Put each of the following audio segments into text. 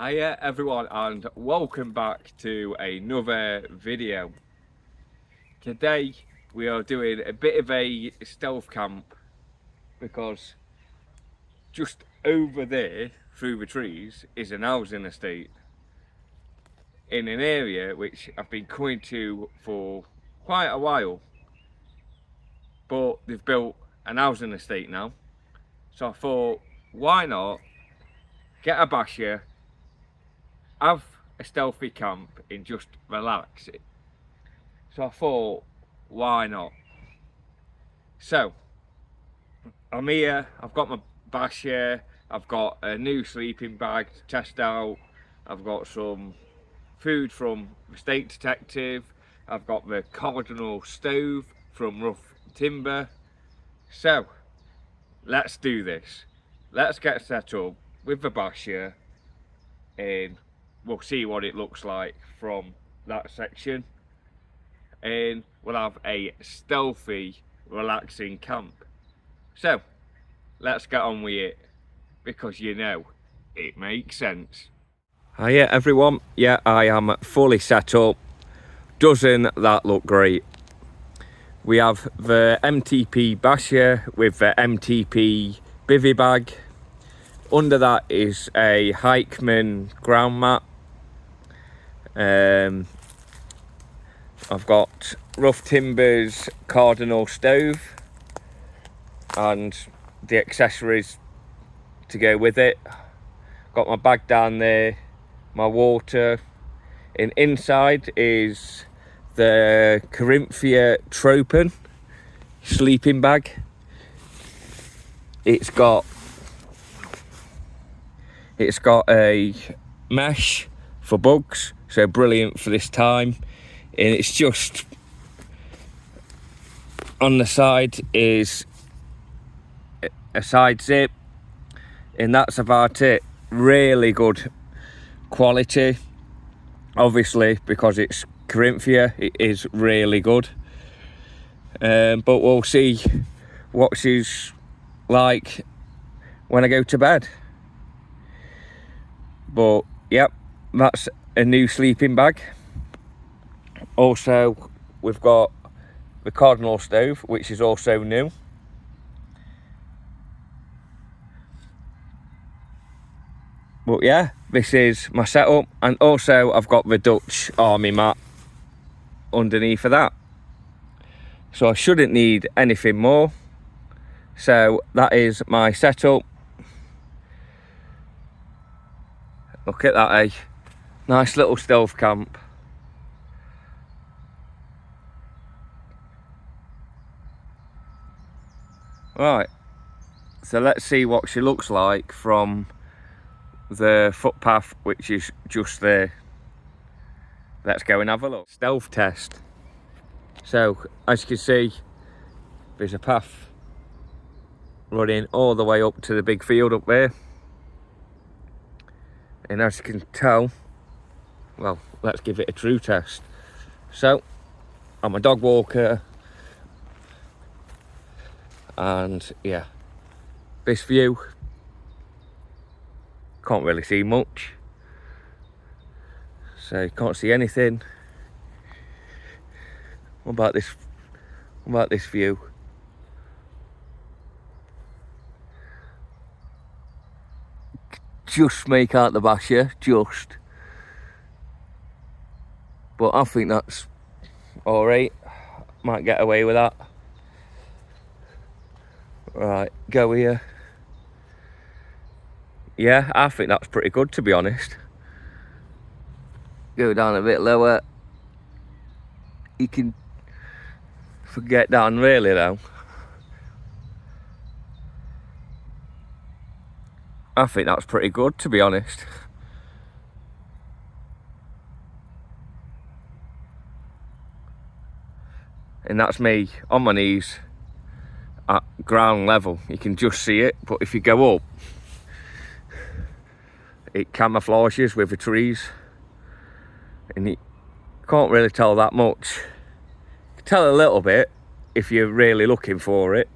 Hiya everyone, and welcome back to another video. Today we are doing a bit of a stealth camp because just over there through the trees is an housing estate in an area which I've been coming to for quite a while, but they've built an housing estate now, so I thought, why not get a basha, have a stealthy camp and just relax it. So I thought, why not? So I'm here, I've got my basha, I've got a new sleeping bag to test out, I've got some food from the Steak Detective, I've got the cardinal stove from Rough Timber. So let's do this. Let's get set up with the basha and we'll see what it looks like from that section, and we'll have a stealthy, relaxing camp. So let's get on with it, because you know it makes sense. Hiya everyone, yeah, I am fully set up. Doesn't that look great? We have the MTP basha with the MTP bivy bag. Under that is a Hikeman ground mat. I've got Rough Timbers cardinal stove and the accessories to go with it. Got my bag down there, my water, and inside is the Corinthia Tropen sleeping bag. It's got a mesh for bugs, so brilliant for this time. And it's just on the side is a side zip, and that's about it. Really good quality, obviously because it's Corinthia, it is really good. But we'll see what she's like when I go to bed. But yep, that's a new sleeping bag. Also, we've got the cardinal stove, which is also new. But yeah, this is my setup, and also I've got the Dutch army mat underneath of that, so I shouldn't need anything more. So that is my setup. Look at that, eh? Nice little stealth camp. Right, so let's see what she looks like from the footpath, which is just there. Let's go and have a look. Stealth test. So as you can see, there's a path running all the way up to the big field up there, and as you can tell, well, let's give it a true test. So I'm a dog walker, and yeah, this view, can't really see much, so you can't see anything. What about this view? Just make out the basha, just. But I think that's alright. Might get away with that. Right, go here. Yeah, I think that's pretty good, to be honest. Go down a bit lower. You can forget down really though. I think that's pretty good, to be honest. And that's me on my knees at ground level. You can just see it, but if you go up, it camouflages with the trees, and you can't really tell that much. You can tell a little bit if you're really looking for it.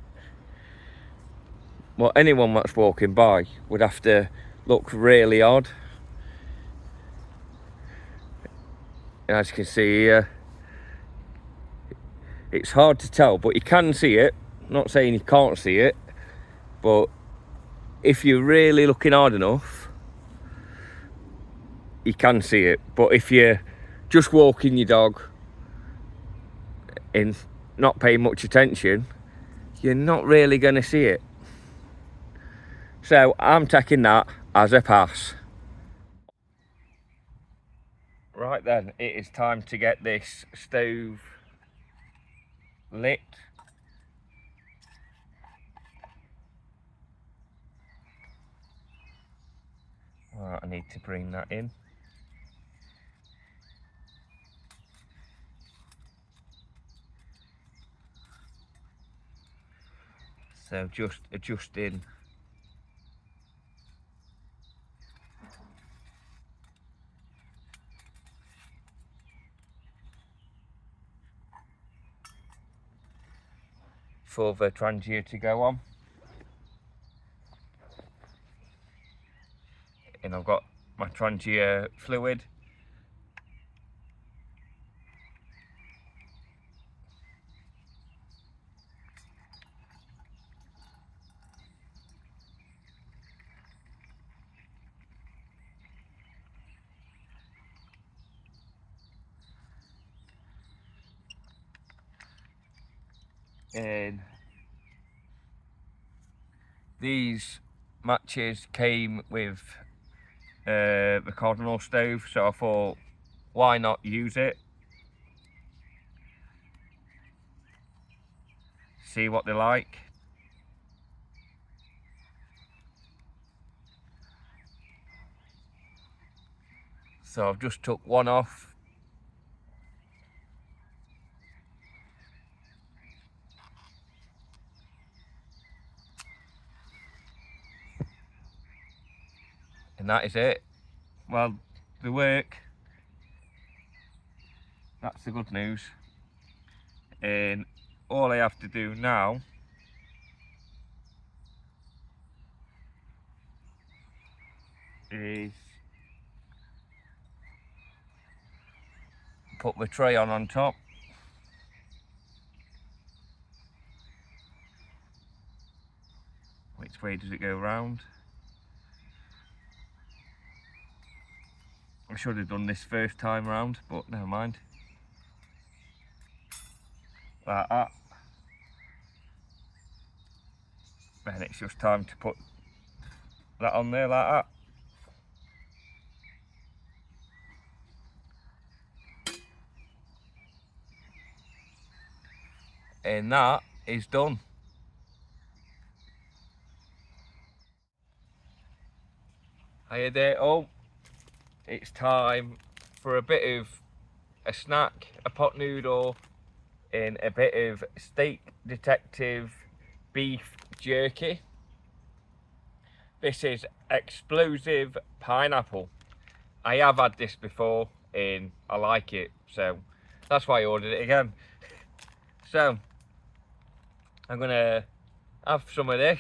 Well, anyone that's walking by would have to look really odd As you can see here, it's hard to tell, but you can see it. I'm not saying you can't see it, but if you're really looking hard enough, you can see it. But if you're just walking your dog and not paying much attention, you're not really going to see it. So I'm taking that as a pass. Right then, it is time to get this stove lit. Right, I need to bring that in. So just adjusting for the transier to go on. And I've got my transier fluid. And these matches came with the cardinal stove, so I thought, why not use it? See what they're like. So I've just took one off. And that is it. Well, they work. That's the good news. And all I have to do now is put the tray on top. Which way does it go round? I should have done this first time round, but never mind. Like that. Then it's just time to put that on there like that. And that is done. Hiya there all. It's time for a bit of a snack, a pot noodle, and a bit of steak detective beef jerky. This is explosive pineapple. I have had this before and I like it, so that's why I ordered it again. So I'm gonna have some of this.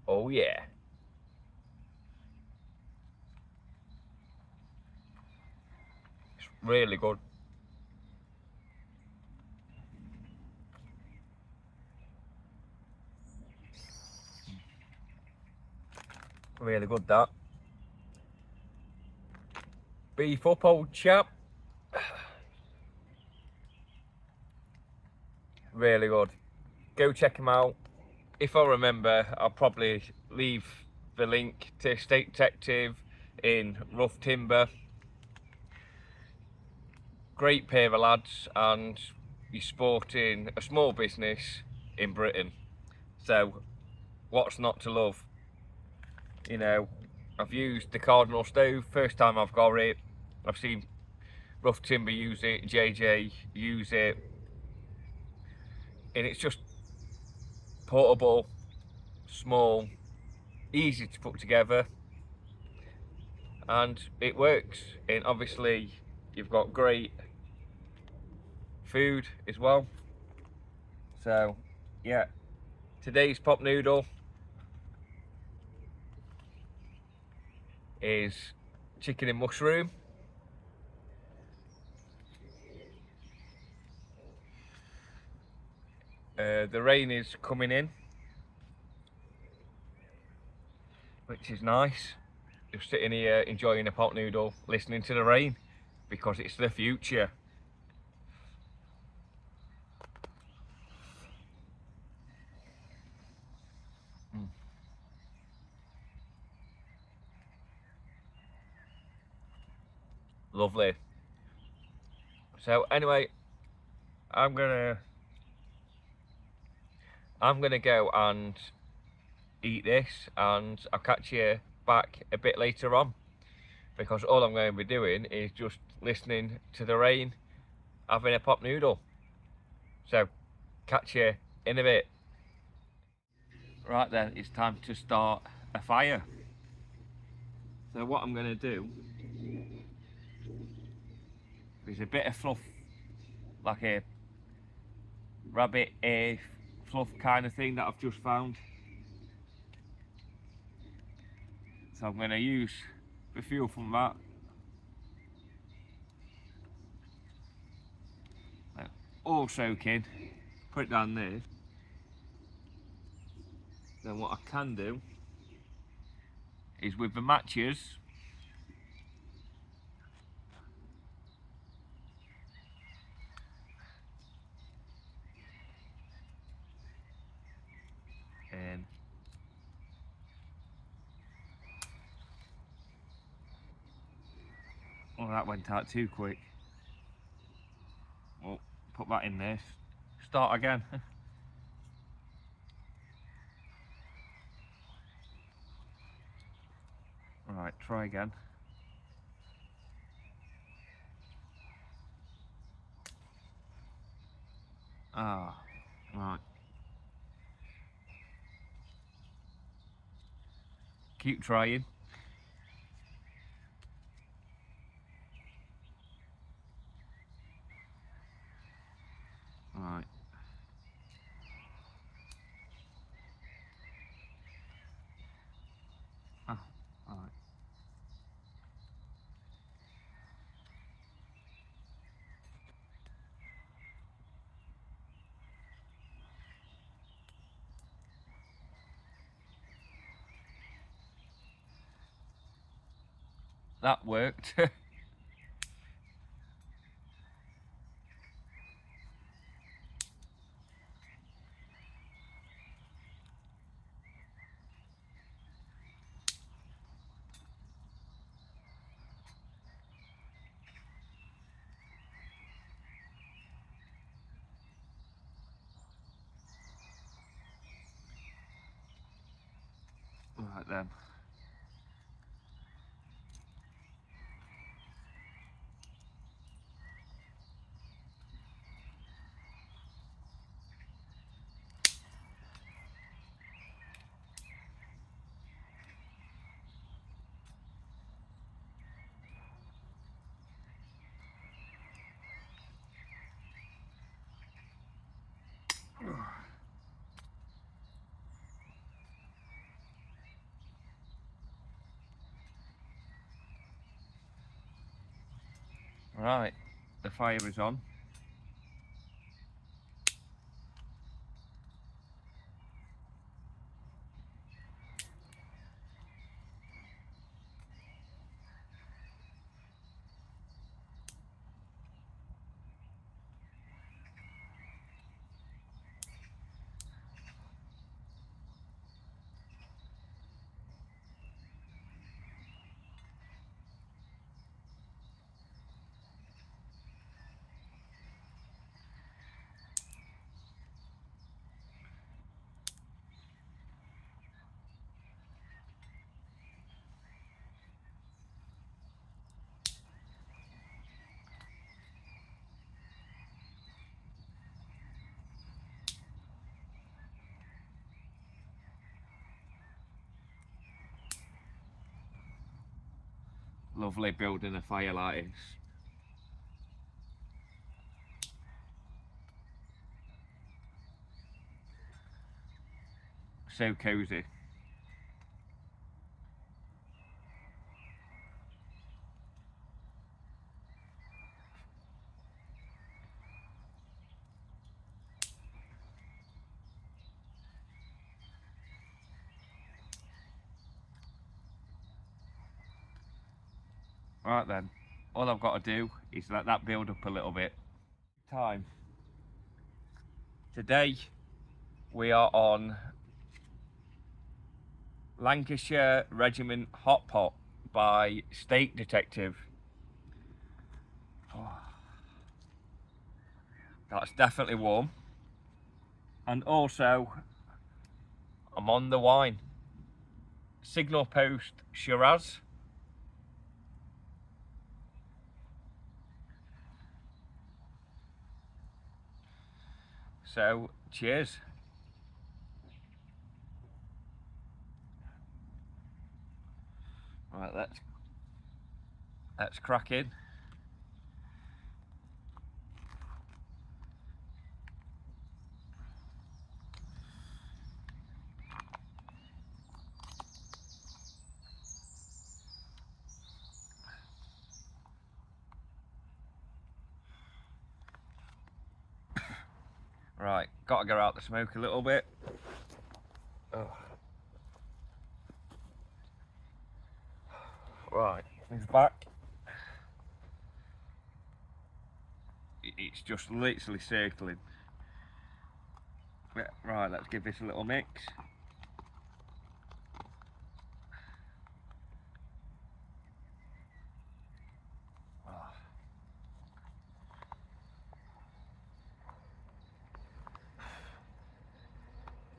Oh yeah. It's really good. Really good that. Beef up, old chap. Really good. Go check him out. If I remember, I'll probably leave the link to Steak Detective in Rough Timber. Great pair of lads, and you're sporting a small business in Britain. So what's not to love? You know, I've used the Cardinal stove, first time I've got it. I've seen Rough Timber use it, JJ use it, and it's just portable, small, easy to put together, and it works. And obviously you've got great food as well. So yeah, today's pop noodle is chicken and mushroom. The rain is coming in, which is nice. Just sitting here enjoying a pot noodle, listening to the rain, because it's the future. Lovely. So anyway, I'm gonna go and eat this, and I'll catch you back a bit later on, because all I'm going to be doing is just listening to the rain, having a pop noodle. So catch you in a bit. Right then, it's time to start a fire. So what I'm going to do is a bit of fluff, like a rabbit ear fluff kind of thing that I've just found. So I'm going to use the fuel from that. All soaking, put it down there. Then what I can do is with the matches, and oh, that went out too quick. Well, put that in there. Start again. Right, try again. Ah, right. Keep trying. Right. Ah, right. That worked. Right then. Right, the fire is on. Lovely building a fire like this. so cozy. Right then, all I've got to do is let that build up a little bit. Time. Today we are on Lancashire Regiment Hot Pot by Steak Detective. Oh, that's definitely warm. And also, I'm on the wine. Signal Post Shiraz. So, cheers. Right, let's crack in. Right, gotta get out the smoke a little bit. Oh. Right, he's back. It's just literally circling. Right, let's give this a little mix.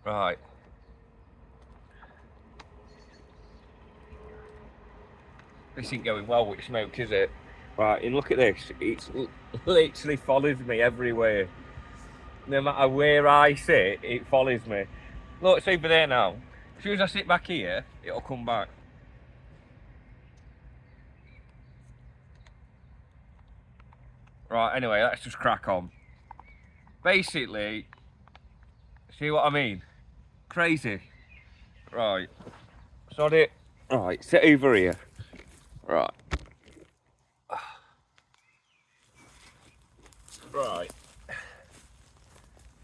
Right. This ain't going well with smoke, is it? Right, and look at this. It literally follows me everywhere. No matter where I sit, it follows me. Look, it's over there now. As soon as I sit back here, it'll come back. Right, anyway, let's just crack on. Basically, see what I mean? Crazy. Right. Sod it. Right, sit over here. Right. Right.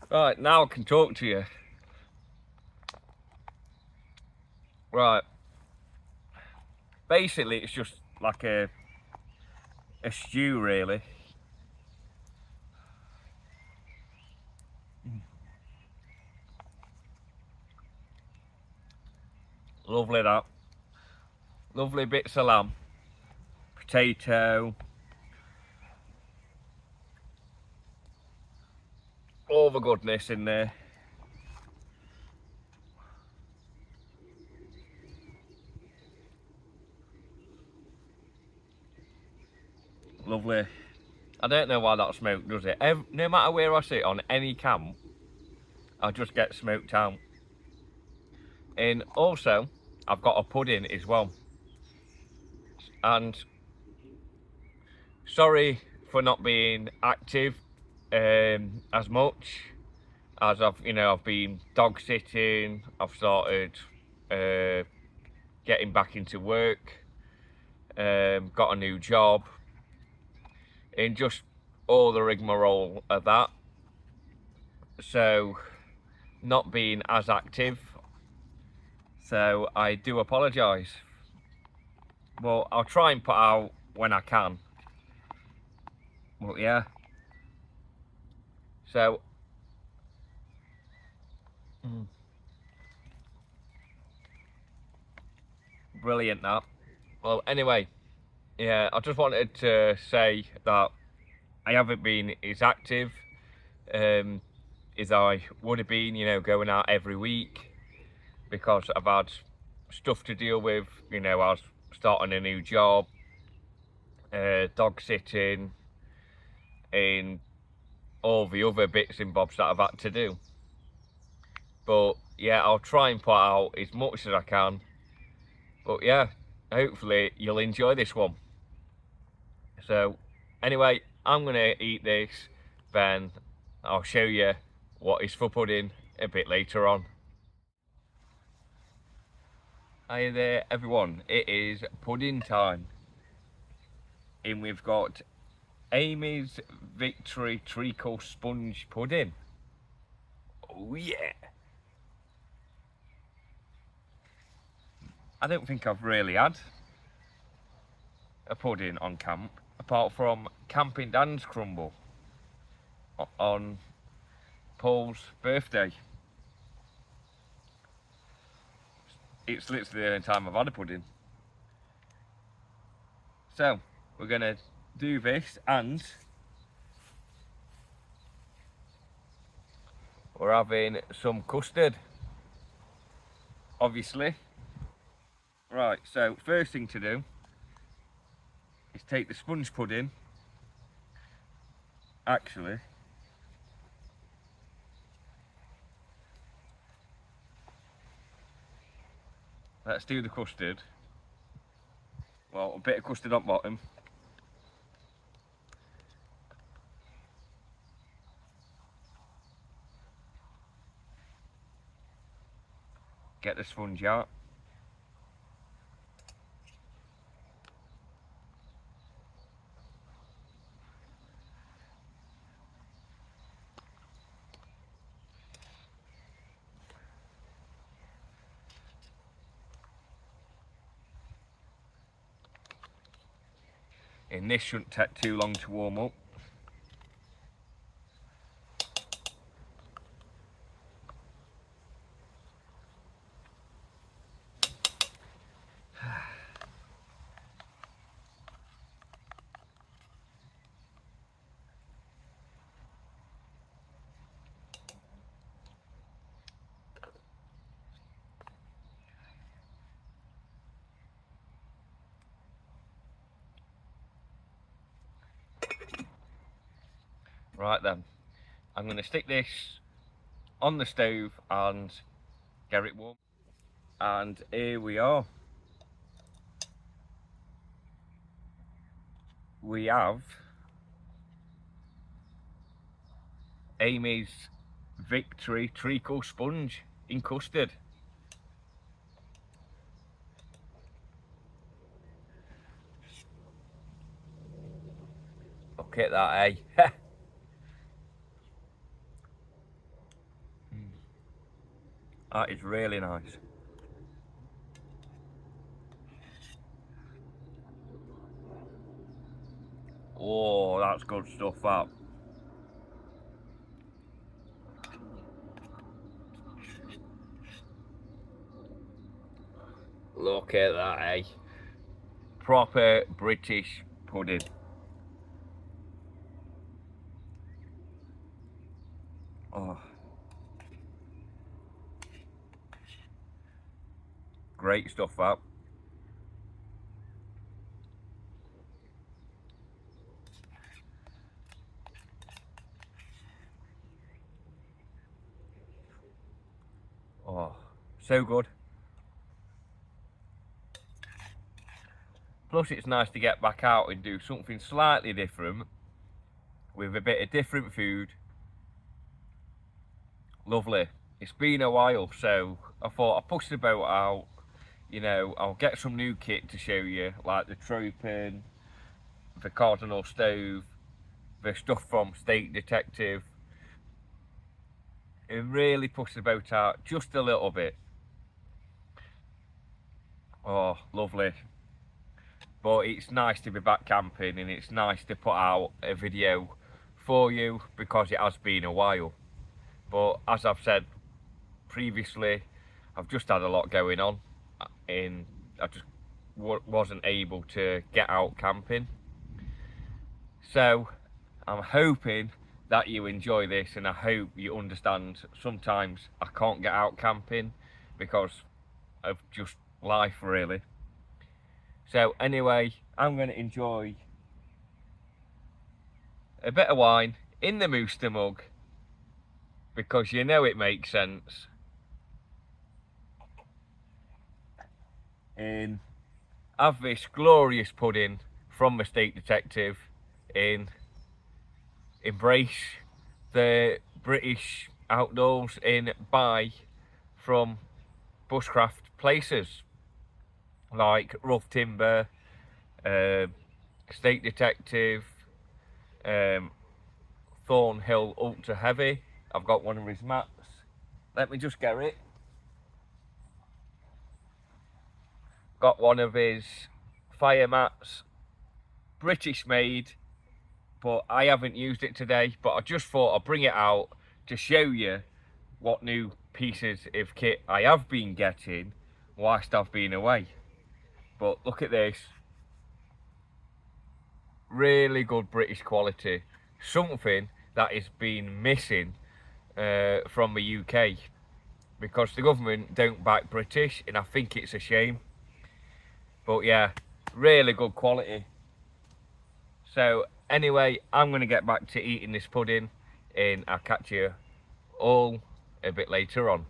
Right, now I can talk to you. Right. Basically, it's just like a stew, really. Lovely that. Lovely bits of lamb. Potato. All the goodness in there. Lovely. I don't know why that smoke does it. No matter where I sit on any camp, I just get smoked out. And also, I've got a pudding as well. And sorry for not being active as much as I've been dog sitting. I've started getting back into work, got a new job, and just all the rigmarole of that. So, not being as active. So I do apologise. Well, I'll try and put out when I can. Well, yeah. So, brilliant that. Well, anyway, yeah, I just wanted to say that I haven't been as active as I would have been, going out every week, because I've had stuff to deal with. I was starting a new job, dog sitting, and all the other bits and bobs that I've had to do. But yeah, I'll try and put out as much as I can. But yeah, hopefully you'll enjoy this one. So anyway, I'm gonna eat this, then I'll show you what is for pudding a bit later on. Hi there everyone, it is pudding time. And we've got Amy's Victory Treacle Sponge Pudding. Oh yeah! I don't think I've really had a pudding on camp, apart from Camping Dan's crumble on Paul's birthday. It's literally the only time I've had a pudding. So, we're gonna do this and we're having some custard, obviously. Right, so first thing to do is take the sponge pudding. Actually, let's do the custard. Well, a bit of custard on bottom. Get the sponge out. And this shouldn't take too long to warm up. Right then, I'm going to stick this on the stove and get it warm. And here we are. We have Amy's Victory Treacle Sponge in custard. Look at that, eh? That is really nice. Oh, that's good stuff, that. Look at that, eh? Proper British pudding. Oh. Great stuff, that. Oh, so good. Plus it's nice to get back out and do something slightly different with a bit of different food. Lovely. It's been a while, so I thought I'd push the boat out. You know, I'll get some new kit to show you, like the Tropen, the Cardinal stove, the stuff from State Detective, and really push the boat out just a little bit. Oh, lovely. But it's nice to be back camping, and it's nice to put out a video for you because it has been a while. But as I've said previously, I've just had a lot going on and I just wasn't able to get out camping. So I'm hoping that you enjoy this, and I hope you understand sometimes I can't get out camping because of just life, really. So anyway, I'm going to enjoy a bit of wine in the Mooster mug because you know it makes sense. And have this glorious pudding from the State Detective and embrace the British outdoors and buy from bushcraft places. like rough timber, state detective, Thornhill ultra heavy. I've got one of his mats. Let me just get it. Got one of his fire mats, British made, but I haven't used it today. But I just thought I'd bring it out to show you what new pieces of kit I have been getting whilst I've been away. But look at this. Really good British quality. Something that has been missing from the UK, because the government don't back British, and I think it's a shame. But yeah, really good quality. So anyway, I'm going to get back to eating this pudding, and I'll catch you all a bit later on.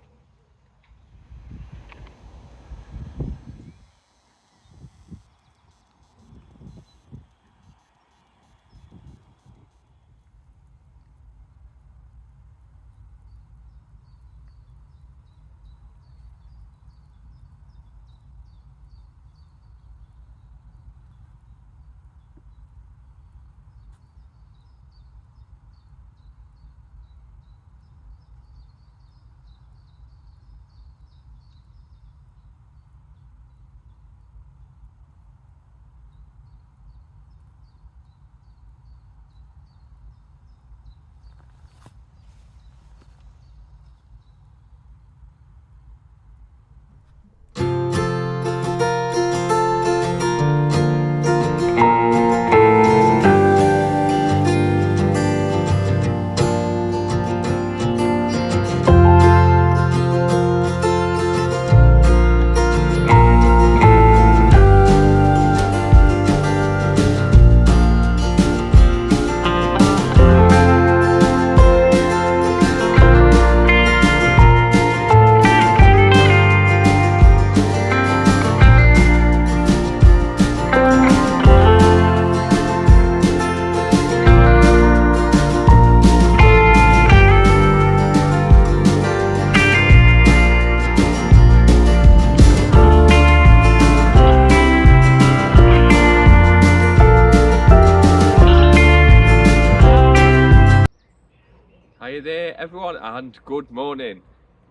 Hiya there everyone, and good morning.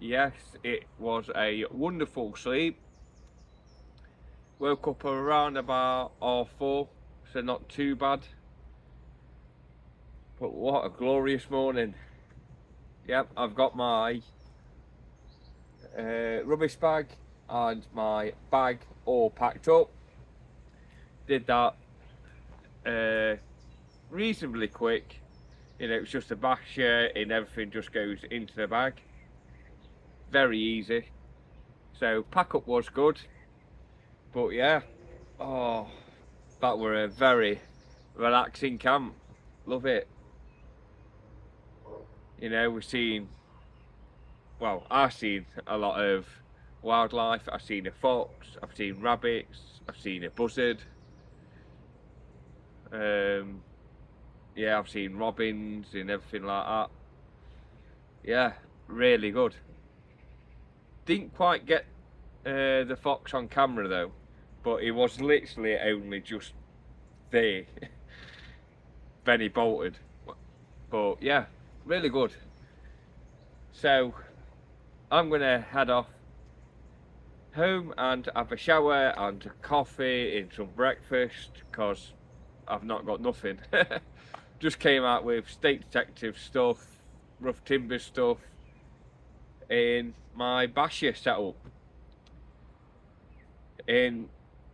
Yes, it was a wonderful sleep. Woke up around about 4:30, so not too bad. But what a glorious morning. Yep, I've got my rubbish bag and my bag all packed up. Did that reasonably quick. You know, it's just a basha and everything just goes into the bag. Very easy. So pack up was good. But yeah, oh, that were a very relaxing camp. Love it. You know, I've seen a lot of wildlife. I've seen a fox, I've seen rabbits, I've seen a buzzard. Yeah, I've seen robins and everything like that. Yeah, really good. Didn't quite get the fox on camera though, but he was literally only just there. Then he bolted. But yeah, really good. So I'm gonna head off home and have a shower and a coffee and some breakfast, because I've not got nothing. Just came out with state detective stuff, rough timber stuff, in my basha setup, and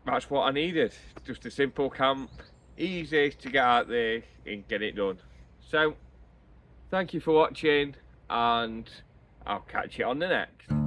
that's what I needed. Just a simple camp, easy to get out there and get it done. So thank you for watching, and I'll catch you on the next.